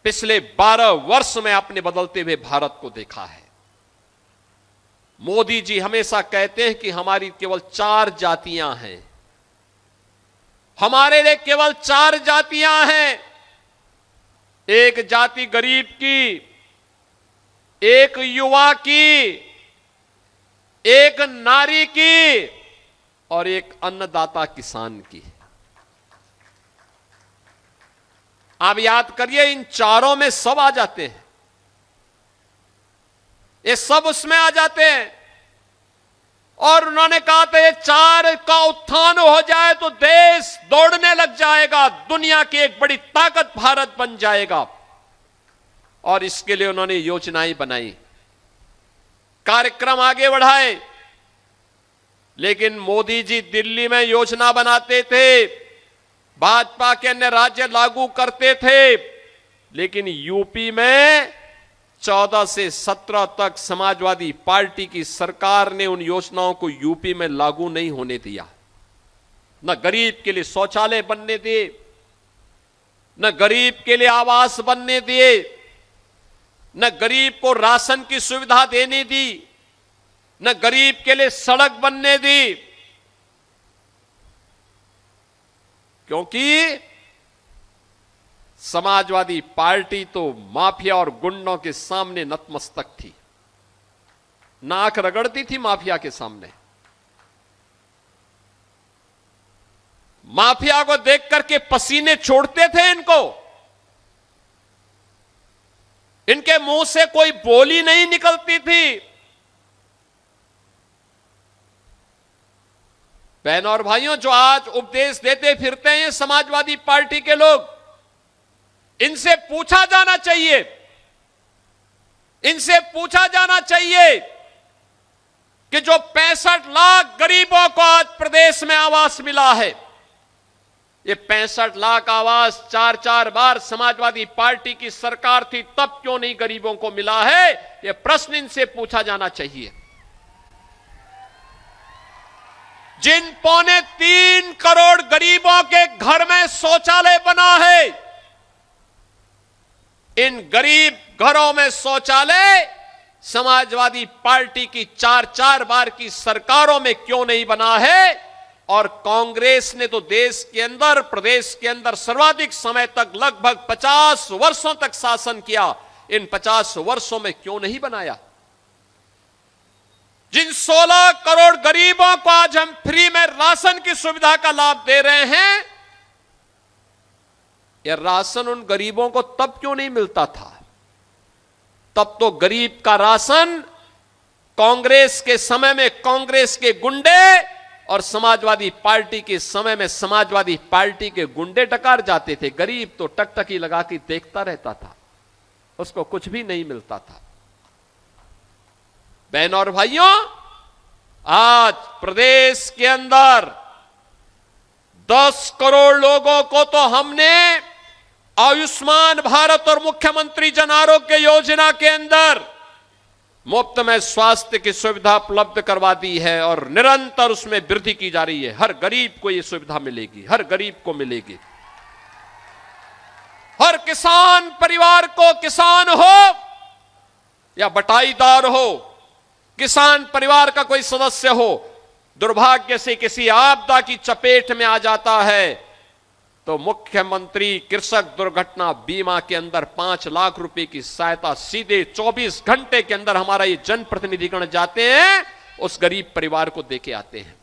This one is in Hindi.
पिछले 12 वर्ष में आपने बदलते हुए भारत को देखा है। मोदी जी हमेशा कहते हैं कि हमारी केवल 4 जातियां हैं, हमारे लिए केवल 4 जातियां हैं। एक जाति गरीब की, एक युवा की, एक नारी की और एक अन्नदाता किसान की। आप याद करिए, इन चारों में सब आ जाते हैं, ये सब उसमें आ जाते हैं। और उन्होंने कहा था ये 4 का उत्थान हो जाए तो देश दौड़ने लग जाएगा, दुनिया की एक बड़ी ताकत भारत बन जाएगा। और इसके लिए उन्होंने योजनाएं बनाई, कार्यक्रम आगे बढ़ाए। लेकिन मोदी जी दिल्ली में योजना बनाते थे, भाजपा के अन्य राज्य लागू करते थे, लेकिन यूपी में 14 से 17 तक समाजवादी पार्टी की सरकार ने उन योजनाओं को यूपी में लागू नहीं होने दिया। न गरीब के लिए शौचालय बनने दिए, न गरीब के लिए आवास बनने दिए, न गरीब को राशन की सुविधा देने दी, न गरीब के लिए सड़क बनने दी। क्योंकि समाजवादी पार्टी तो माफिया और गुंडों के सामने नतमस्तक थी, नाक रगड़ती थी माफिया के सामने। माफिया को देख करके पसीने छोड़ते थे इनको, इनके मुंह से कोई बोली नहीं निकलती थी। बहनों और भाइयों, जो आज उपदेश देते फिरते हैं समाजवादी पार्टी के लोग, इनसे पूछा जाना चाहिए, इनसे पूछा जाना चाहिए कि जो 65 लाख गरीबों को आज प्रदेश में आवास मिला है, ये 65 लाख आवास 4-4 बार समाजवादी पार्टी की सरकार थी, तब क्यों नहीं गरीबों को मिला है? ये प्रश्न इनसे पूछा जाना चाहिए। जिन 3.25 करोड़ गरीबों के घर में शौचालय बना है, इन गरीब घरों में शौचालय समाजवादी पार्टी की 4-4 बार की सरकारों में क्यों नहीं बना है? और कांग्रेस ने तो देश के अंदर, प्रदेश के अंदर सर्वाधिक समय तक लगभग 50 वर्षों तक शासन किया, इन 50 वर्षों में क्यों नहीं बनाया? जिन 16 करोड़ गरीबों को आज हम फ्री में राशन की सुविधा का लाभ दे रहे हैं, यह राशन उन गरीबों को तब क्यों नहीं मिलता था? तब तो गरीब का राशन कांग्रेस के समय में कांग्रेस के गुंडे और समाजवादी पार्टी के समय में समाजवादी पार्टी के गुंडे टकार जाते थे। गरीब तो टकटकी लगा के देखता रहता था, उसको कुछ भी नहीं मिलता था। बहनों और भाइयों, आज प्रदेश के अंदर 10 करोड़ लोगों को तो हमने आयुष्मान भारत और मुख्यमंत्री जन आरोग्य योजना के अंदर मुफ्त में स्वास्थ्य की सुविधा उपलब्ध करवा दी है और निरंतर उसमें वृद्धि की जा रही है। हर गरीब को यह सुविधा मिलेगी, हर गरीब को मिलेगी। हर किसान परिवार को, किसान हो या बटाईदार हो, किसान परिवार का कोई सदस्य हो, दुर्भाग्य से किसी आपदा की चपेट में आ जाता है तो मुख्यमंत्री कृषक दुर्घटना बीमा के अंदर 5 लाख रुपए की सहायता सीधे 24 घंटे के अंदर हमारा ये जनप्रतिनिधिगण जाते हैं, उस गरीब परिवार को देके आते हैं।